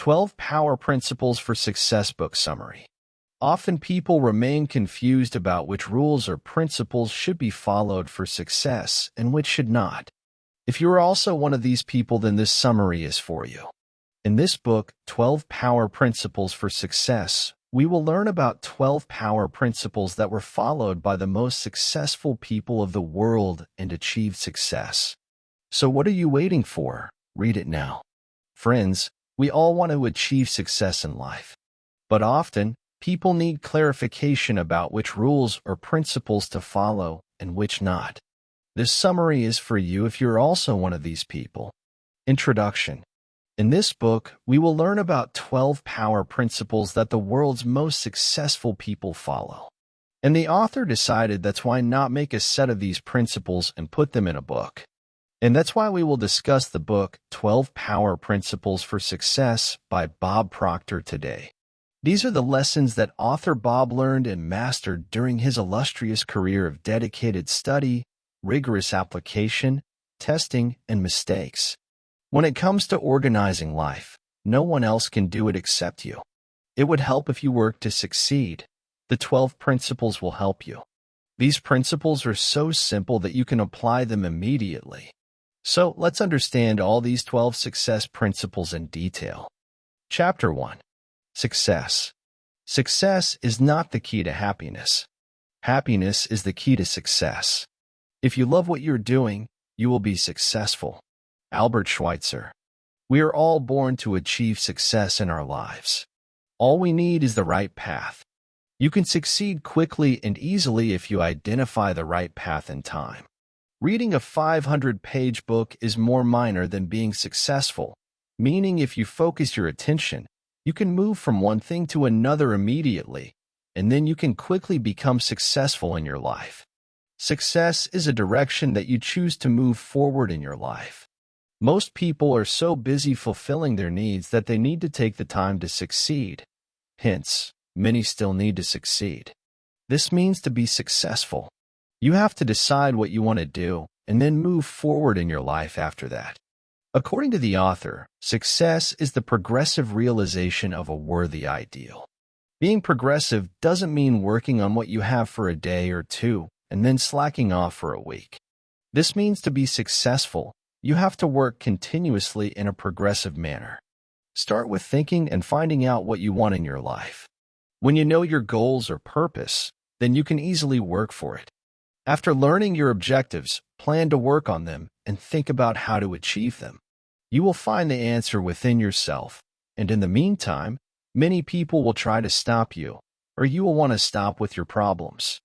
12 Power Principles for Success Book Summary. Often people remain confused about which rules or principles should be followed for success and which should not. If you are also one of these people, then this summary is for you. In this book, 12 Power Principles for Success, we will learn about 12 power principles that were followed by the most successful people of the world and achieved success. So what are you waiting for? Read it now. Friends, we all want to achieve success in life. But often, people need clarification about which rules or principles to follow and which not. This summary is for you if you're also one of these people. Introduction. In this book, we will learn about 12 power principles that the world's most successful people follow. And the author decided that's why not make a set of these principles and put them in a book. And that's why we will discuss the book 12 Power Principles for Success by Bob Proctor today. These are the lessons that author Bob learned and mastered during his illustrious career of dedicated study, rigorous application, testing, and mistakes. When it comes to organizing life, no one else can do it except you. It would help if you work to succeed. The 12 principles will help you. These principles are so simple that you can apply them immediately. So let's understand all these 12 success principles in detail. Chapter 1. Success. Success is not the key to happiness. Happiness is the key to success. If you love what you're doing, you will be successful. Albert Schweitzer. We are all born to achieve success in our lives. All we need is the right path. You can succeed quickly and easily if you identify the right path in time. Reading a 500-page book is more minor than being successful, meaning if you focus your attention, you can move from one thing to another immediately, and then you can quickly become successful in your life. Success is a direction that you choose to move forward in your life. Most people are so busy fulfilling their needs that they need to take the time to succeed. Hence, many still need to succeed. This means to be successful. You have to decide what you want to do and then move forward in your life after that. According to the author, success is the progressive realization of a worthy ideal. Being progressive doesn't mean working on what you have for a day or two and then slacking off for a week. This means to be successful, you have to work continuously in a progressive manner. Start with thinking and finding out what you want in your life. When you know your goals or purpose, then you can easily work for it. After learning your objectives, plan to work on them and think about how to achieve them. You will find the answer within yourself, and in the meantime, many people will try to stop you, or you will want to stop with your problems.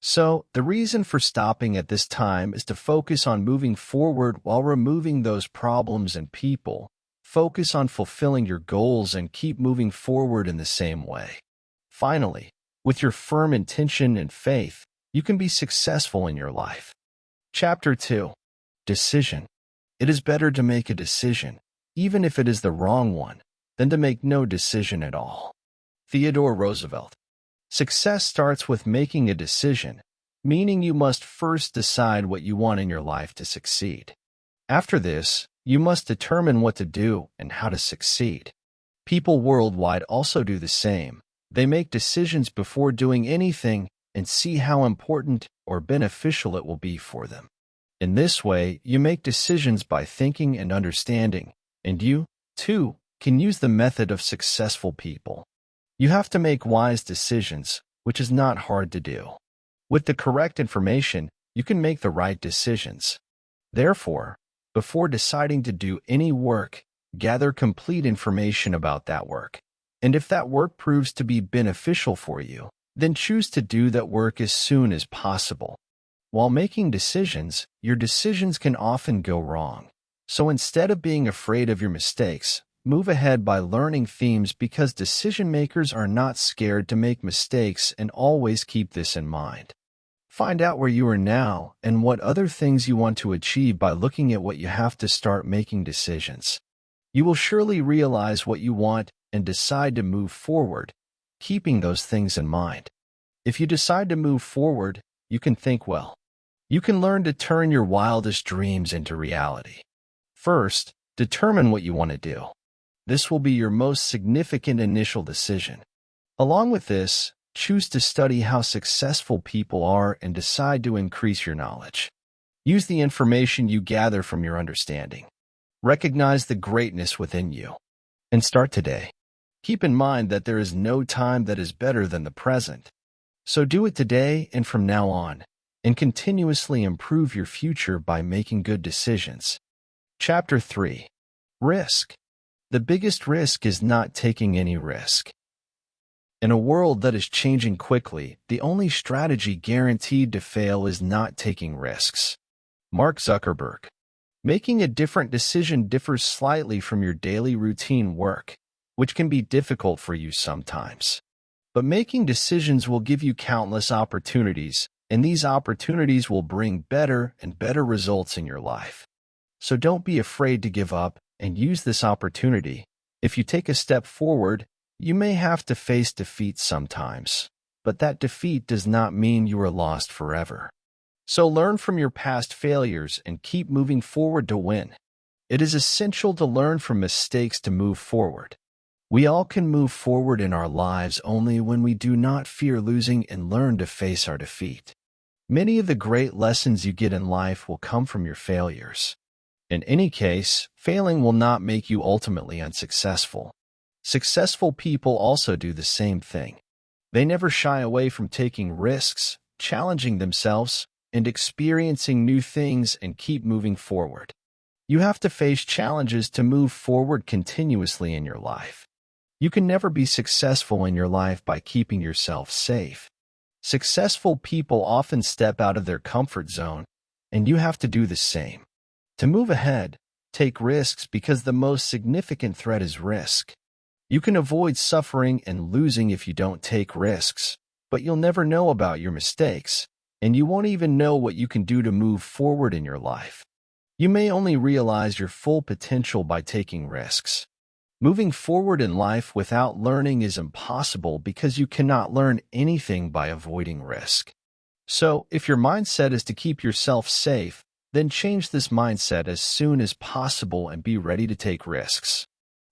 So, the reason for stopping at this time is to focus on moving forward while removing those problems and people. Focus on fulfilling your goals and keep moving forward in the same way. Finally, with your firm intention and faith, you can be successful in your life. Chapter 2. Decision. It is better to make a decision, even if it is the wrong one, than to make no decision at all. Theodore Roosevelt. Success starts with making a decision, meaning you must first decide what you want in your life to succeed. After this, you must determine what to do and how to succeed. People worldwide also do the same. They make decisions before doing anything and see how important or beneficial it will be for them. In this way, you make decisions by thinking and understanding, and you, too, can use the method of successful people. You have to make wise decisions, which is not hard to do. With the correct information, you can make the right decisions. Therefore, before deciding to do any work, gather complete information about that work. And if that work proves to be beneficial for you, then choose to do that work as soon as possible. While making decisions, your decisions can often go wrong. So instead of being afraid of your mistakes, move ahead by learning themes because decision makers are not scared to make mistakes and always keep this in mind. Find out where you are now and what other things you want to achieve by looking at what you have to start making decisions. You will surely realize what you want and decide to move forward, keeping those things in mind. If you decide to move forward, you can think well. You can learn to turn your wildest dreams into reality. First, determine what you want to do. This will be your most significant initial decision. Along with this, choose to study how successful people are and decide to increase your knowledge. Use the information you gather from your understanding. Recognize the greatness within you. And start today. Keep in mind that there is no time that is better than the present. So do it today and from now on, and continuously improve your future by making good decisions. Chapter 3. Risk. The biggest risk is not taking any risk. In a world that is changing quickly, the only strategy guaranteed to fail is not taking risks. Mark Zuckerberg. Making a different decision differs slightly from your daily routine work, which can be difficult for you sometimes. But making decisions will give you countless opportunities, and these opportunities will bring better and better results in your life. So don't be afraid to give up and use this opportunity. If you take a step forward, you may have to face defeat sometimes, but that defeat does not mean you are lost forever. So learn from your past failures and keep moving forward to win. It is essential to learn from mistakes to move forward. We all can move forward in our lives only when we do not fear losing and learn to face our defeat. Many of the great lessons you get in life will come from your failures. In any case, failing will not make you ultimately unsuccessful. Successful people also do the same thing. They never shy away from taking risks, challenging themselves, and experiencing new things and keep moving forward. You have to face challenges to move forward continuously in your life. You can never be successful in your life by keeping yourself safe. Successful people often step out of their comfort zone, and you have to do the same. To move ahead, take risks because the most significant threat is risk. You can avoid suffering and losing if you don't take risks, but you'll never know about your mistakes, and you won't even know what you can do to move forward in your life. You may only realize your full potential by taking risks. Moving forward in life without learning is impossible because you cannot learn anything by avoiding risk. So, if your mindset is to keep yourself safe, then change this mindset as soon as possible and be ready to take risks.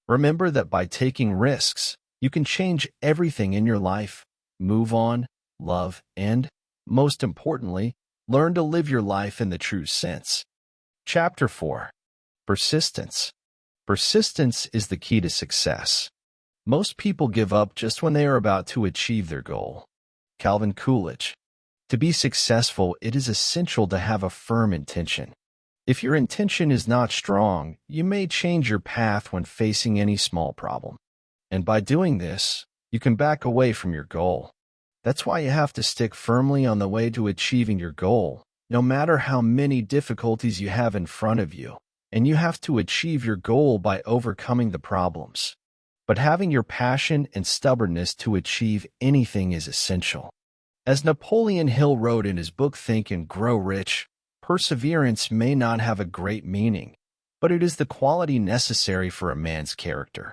Remember that by taking risks, you can change everything in your life, move on, love, and, most importantly, learn to live your life in the true sense. Chapter 4. Persistence. Persistence is the key to success. Most people give up just when they are about to achieve their goal. Calvin Coolidge. To be successful, it is essential to have a firm intention. If your intention is not strong, you may change your path when facing any small problem. And by doing this, you can back away from your goal. That's why you have to stick firmly on the way to achieving your goal, no matter how many difficulties you have in front of you. And you have to achieve your goal by overcoming the problems. But having your passion and stubbornness to achieve anything is essential. As Napoleon Hill wrote in his book Think and Grow Rich, perseverance may not have a great meaning, but it is the quality necessary for a man's character.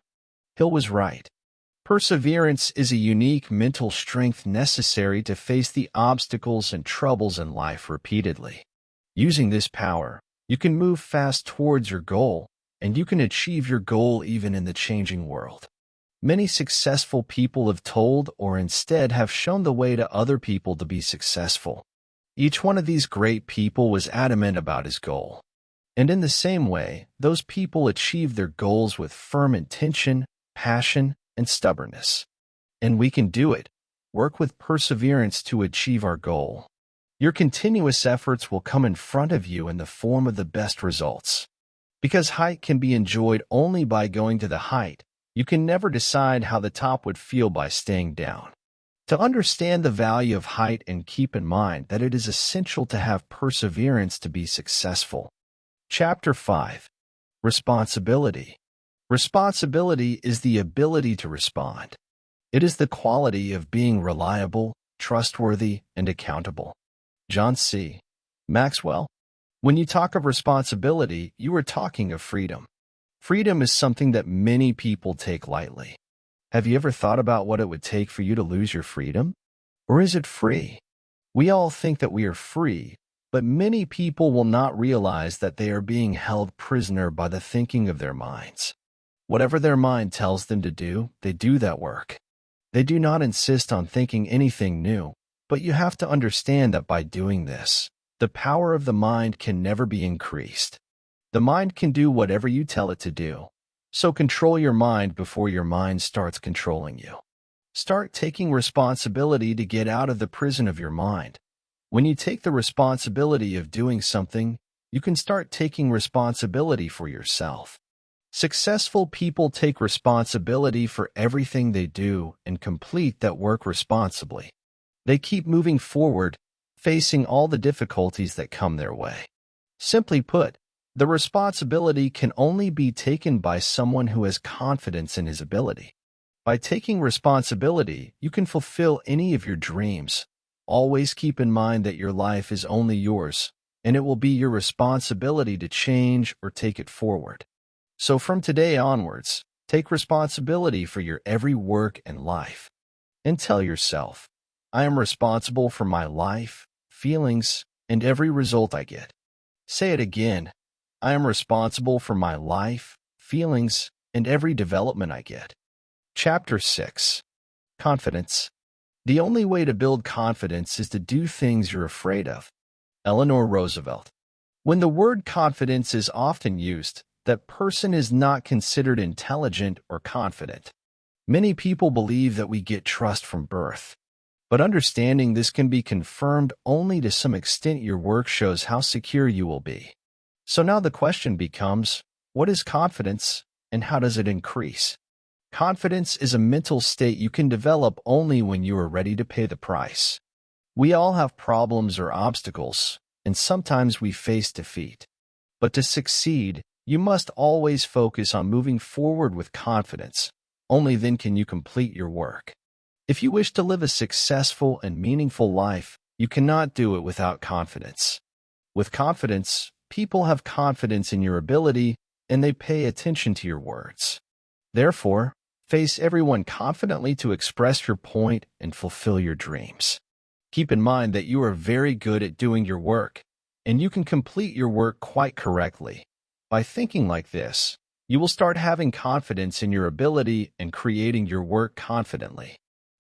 Hill was right. Perseverance is a unique mental strength necessary to face the obstacles and troubles in life repeatedly. Using this power, you can move fast towards your goal, and you can achieve your goal even in the changing world. Many successful people have told or instead have shown the way to other people to be successful. Each one of these great people was adamant about his goal. And in the same way, those people achieved their goals with firm intention, passion, and stubbornness. And we can do it. Work with perseverance to achieve our goal. Your continuous efforts will come in front of you in the form of the best results. Because height can be enjoyed only by going to the height, you can never decide how the top would feel by staying down. To understand the value of height and keep in mind that it is essential to have perseverance to be successful. Chapter 5. Responsibility. Responsibility is the ability to respond. It is the quality of being reliable, trustworthy, and accountable. John C. Maxwell. When you talk of responsibility, you are talking of freedom. Freedom is something that many people take lightly. Have you ever thought about what it would take for you to lose your freedom? Or is it free? We all think that we are free, but many people will not realize that they are being held prisoner by the thinking of their minds. Whatever their mind tells them to do, they do that work. They do not insist on thinking anything new, but you have to understand that by doing this, the power of the mind can never be increased. The mind can do whatever you tell it to do. So control your mind before your mind starts controlling you. Start taking responsibility to get out of the prison of your mind. When you take the responsibility of doing something, you can start taking responsibility for yourself. Successful people take responsibility for everything they do and complete that work responsibly. They keep moving forward, facing all the difficulties that come their way. Simply put, the responsibility can only be taken by someone who has confidence in his ability. By taking responsibility, you can fulfill any of your dreams. Always keep in mind that your life is only yours, and it will be your responsibility to change or take it forward. So from today onwards, take responsibility for your every work and life. And tell yourself, I am responsible for my life, feelings, and every result I get. Say it again. I am responsible for my life, feelings, and every development I get. Chapter 6. Confidence. The only way to build confidence is to do things you're afraid of. Eleanor Roosevelt. When the word confidence is often used, that person is not considered intelligent or confident. Many people believe that we get trust from birth. But understanding this can be confirmed only to some extent. Your work shows how secure you will be. So now the question becomes, what is confidence and how does it increase? Confidence is a mental state you can develop only when you are ready to pay the price. We all have problems or obstacles, and sometimes we face defeat. But to succeed, you must always focus on moving forward with confidence. Only then can you complete your work. If you wish to live a successful and meaningful life, you cannot do it without confidence. With confidence, people have confidence in your ability, and they pay attention to your words. Therefore, face everyone confidently to express your point and fulfill your dreams. Keep in mind that you are very good at doing your work, and you can complete your work quite correctly. By thinking like this, you will start having confidence in your ability and creating your work confidently.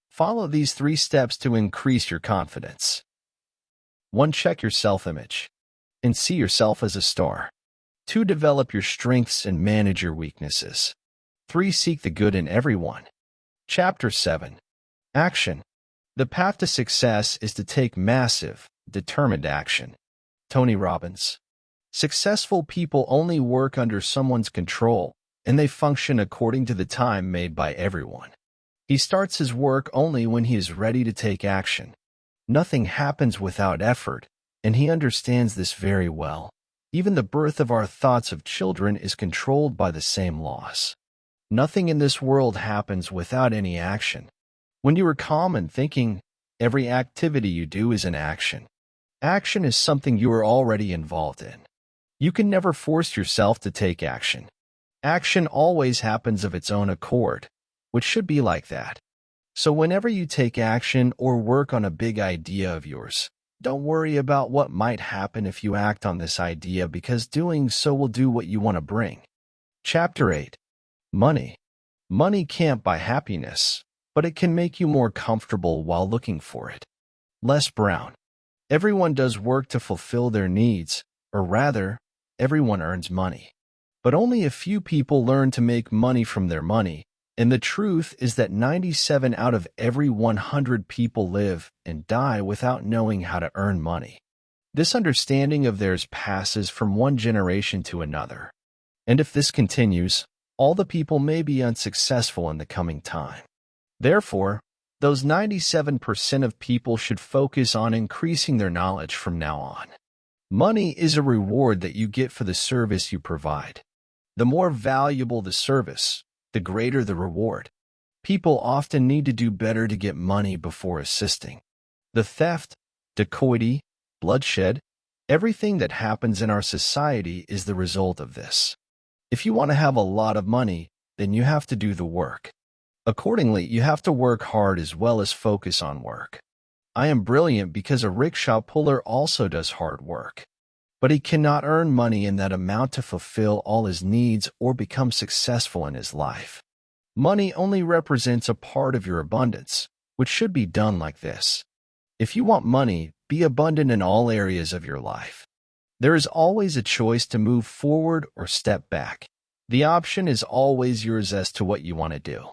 Follow these 3 steps to increase your confidence. 1. Check your self-image and see yourself as a star. 2. Develop your strengths and manage your weaknesses. 3. Seek the good in everyone. Chapter 7. Action. The path to success is to take massive, determined action. Tony Robbins. Successful people only work under someone's control, and they function according to the time made by everyone. He starts his work only when he is ready to take action. Nothing happens without effort, and he understands this very well. Even the birth of our thoughts of children is controlled by the same laws. Nothing in this world happens without any action. When you are calm and thinking, every activity you do is an action. Action is something you are already involved in. You can never force yourself to take action. Action always happens of its own accord, which should be like that. So whenever you take action or work on a big idea of yours, don't worry about what might happen if you act on this idea, because doing so will do what you want to bring. Chapter 8. Money. Money can't buy happiness, but it can make you more comfortable while looking for it. Les Brown. Everyone does work to fulfill their needs, or rather, everyone earns money. But only a few people learn to make money from their money, and the truth is that 97 out of every 100 people live and die without knowing how to earn money. This understanding of theirs passes from one generation to another. And if this continues, all the people may be unsuccessful in the coming time. Therefore, those 97% of people should focus on increasing their knowledge from now on. Money is a reward that you get for the service you provide. The more valuable the service, the greater the reward. People often need to do better to get money before assisting. The theft, dacoity, bloodshed, everything that happens in our society is the result of this. If you want to have a lot of money, then you have to do the work. Accordingly, you have to work hard as well as focus on work. I am brilliant because a rickshaw puller also does hard work. but he cannot earn money in that amount to fulfill all his needs or become successful in his life. Money only represents a part of your abundance, which should be done like this. If you want money, be abundant in all areas of your life. There is always a choice to move forward or step back. The option is always yours as to what you want to do.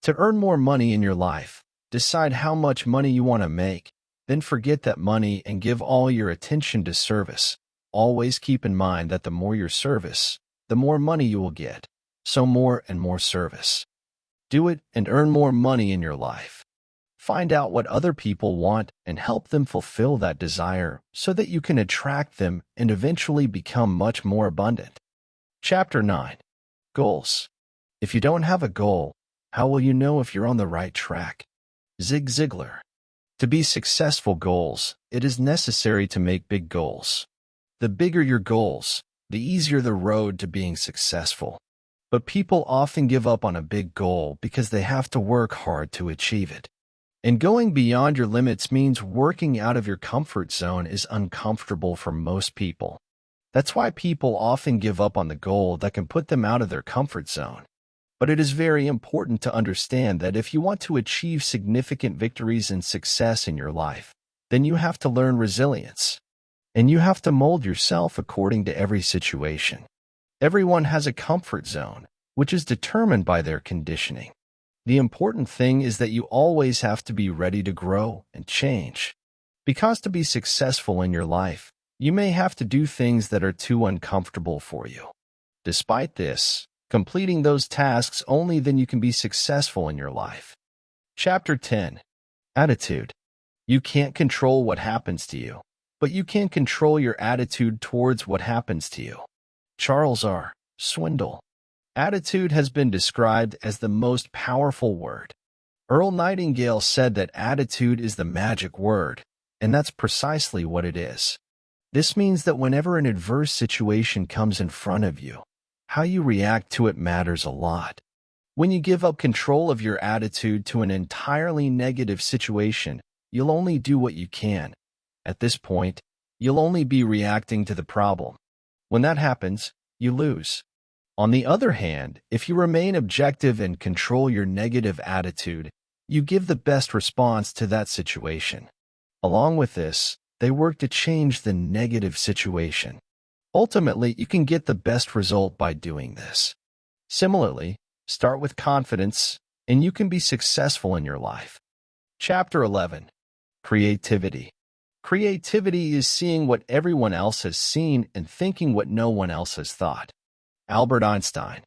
To earn more money in your life, decide how much money you want to make, then forget that money and give all your attention to service. Always keep in mind that the more your service, the more money you will get. So more and more service. Do it and earn more money in your life. Find out what other people want and help them fulfill that desire so that you can attract them and eventually become much more abundant. Chapter 9. Goals. If you don't have a goal, how will you know if you're on the right track? Zig Ziglar. To be successful goals, it is necessary to make big goals. The bigger your goals, the easier the road to being successful. But people often give up on a big goal because they have to work hard to achieve it. And going beyond your limits means working out of your comfort zone is uncomfortable for most people. That's why people often give up on the goal that can put them out of their comfort zone. But it is very important to understand that if you want to achieve significant victories and success in your life, then you have to learn resilience. And you have to mold yourself according to every situation. Everyone has a comfort zone, which is determined by their conditioning. The important thing is that you always have to be ready to grow and change. Because to be successful in your life, you may have to do things that are too uncomfortable for you. Despite this, completing those tasks only then you can be successful in your life. Chapter 10. Attitude. You can't control what happens to you, but you can control your attitude towards what happens to you. Charles R. Swindoll. Attitude has been described as the most powerful word. Earl Nightingale said that attitude is the magic word, and that's precisely what it is. This means that whenever an adverse situation comes in front of you, how you react to it matters a lot. When you give up control of your attitude to an entirely negative situation, you'll only do what you can. At this point, you'll only be reacting to the problem. When that happens, you lose. On the other hand, if you remain objective and control your negative attitude, you give the best response to that situation. Along with this, they work to change the negative situation. Ultimately, you can get the best result by doing this. Similarly, start with confidence, and you can be successful in your life. Chapter 11. Creativity. Creativity is seeing what everyone else has seen and thinking what no one else has thought. Albert Einstein.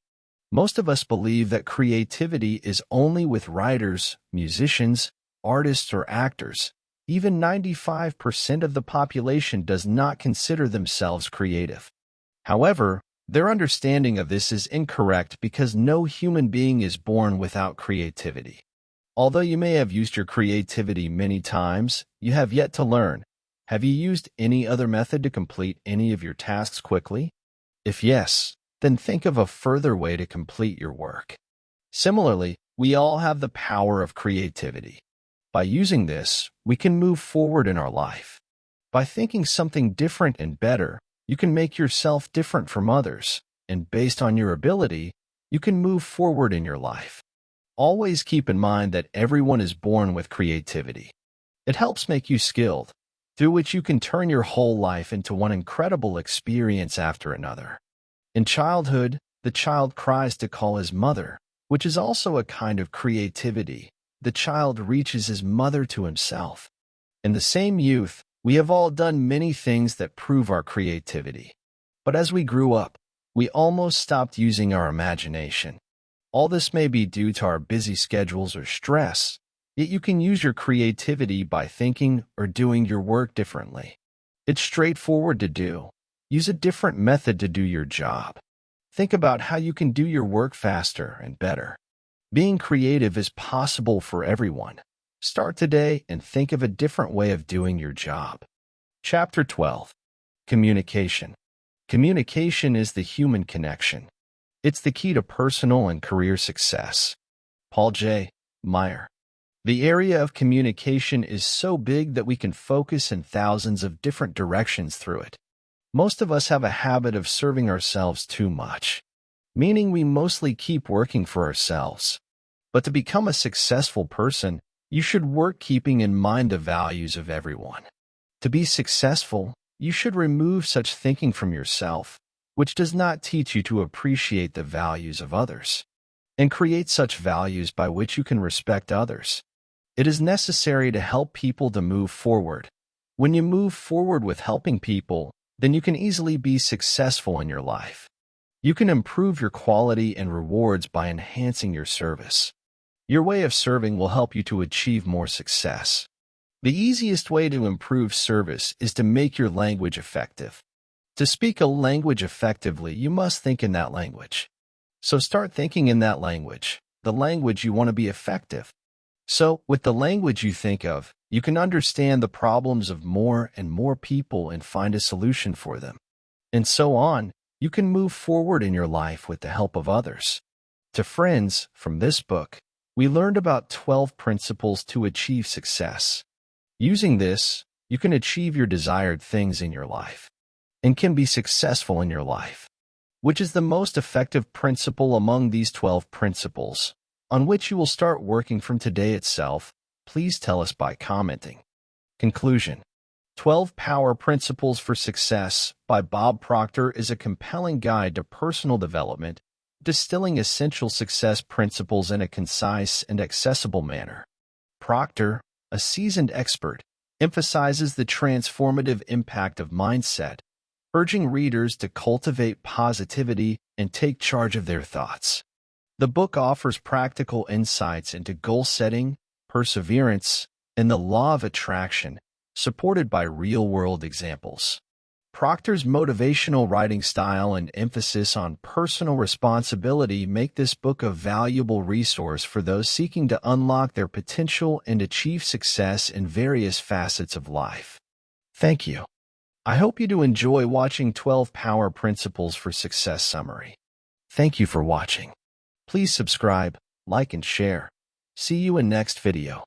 Most of us believe that creativity is only with writers, musicians, artists, or actors. Even 95% of the population does not consider themselves creative. However, their understanding of this is incorrect because no human being is born without creativity. Although you may have used your creativity many times, you have yet to learn. Have you used any other method to complete any of your tasks quickly? If yes, then think of a further way to complete your work. Similarly, we all have the power of creativity. By using this, we can move forward in our life. By thinking something different and better, you can make yourself different from others, and based on your ability, you can move forward in your life. Always keep in mind that everyone is born with creativity. It helps make you skilled, through which you can turn your whole life into one incredible experience after another. In childhood, the child cries to call his mother, which is also a kind of creativity. The child reaches his mother to himself. In the same youth, we have all done many things that prove our creativity. But as we grew up, we almost stopped using our imagination. All this may be due to our busy schedules or stress, yet you can use your creativity by thinking or doing your work differently. It's straightforward to do. Use a different method to do your job. Think about how you can do your work faster and better. Being creative is possible for everyone. Start today and think of a different way of doing your job. Chapter 12. Communication. Communication is the human connection. It's the key to personal and career success. Paul J. Meyer. The area of communication is so big that we can focus in thousands of different directions through it. Most of us have a habit of serving ourselves too much, meaning we mostly keep working for ourselves. But to become a successful person, you should work keeping in mind the values of everyone. To be successful, you should remove such thinking from yourself, which does not teach you to appreciate the values of others, and create such values by which you can respect others. It is necessary to help people to move forward. When you move forward with helping people, then you can easily be successful in your life. You can improve your quality and rewards by enhancing your service. Your way of serving will help you to achieve more success. The easiest way to improve service is to make your language effective. To speak a language effectively, you must think in that language. So start thinking in that language, the language you want to be effective. So, with the language you think of, you can understand the problems of more and more people and find a solution for them. And so on, you can move forward in your life with the help of others. To friends, from this book, we learned about 12 principles to achieve success. Using this, you can achieve your desired things in your life and can be successful in your life. Which is the most effective principle among these 12 principles, on which you will start working from today itself? Please tell us by commenting. Conclusion: 12 Power Principles for Success by Bob Proctor is a compelling guide to personal development, distilling essential success principles in a concise and accessible manner. Proctor, a seasoned expert, emphasizes the transformative impact of mindset, urging readers to cultivate positivity and take charge of their thoughts. The book offers practical insights into goal setting, perseverance, and the law of attraction, supported by real-world examples. Proctor's motivational writing style and emphasis on personal responsibility make this book a valuable resource for those seeking to unlock their potential and achieve success in various facets of life. Thank you. I hope you do enjoy watching 12 Power Principles for Success Summary. Thank you for watching. Please subscribe, like, and share. See you in next video.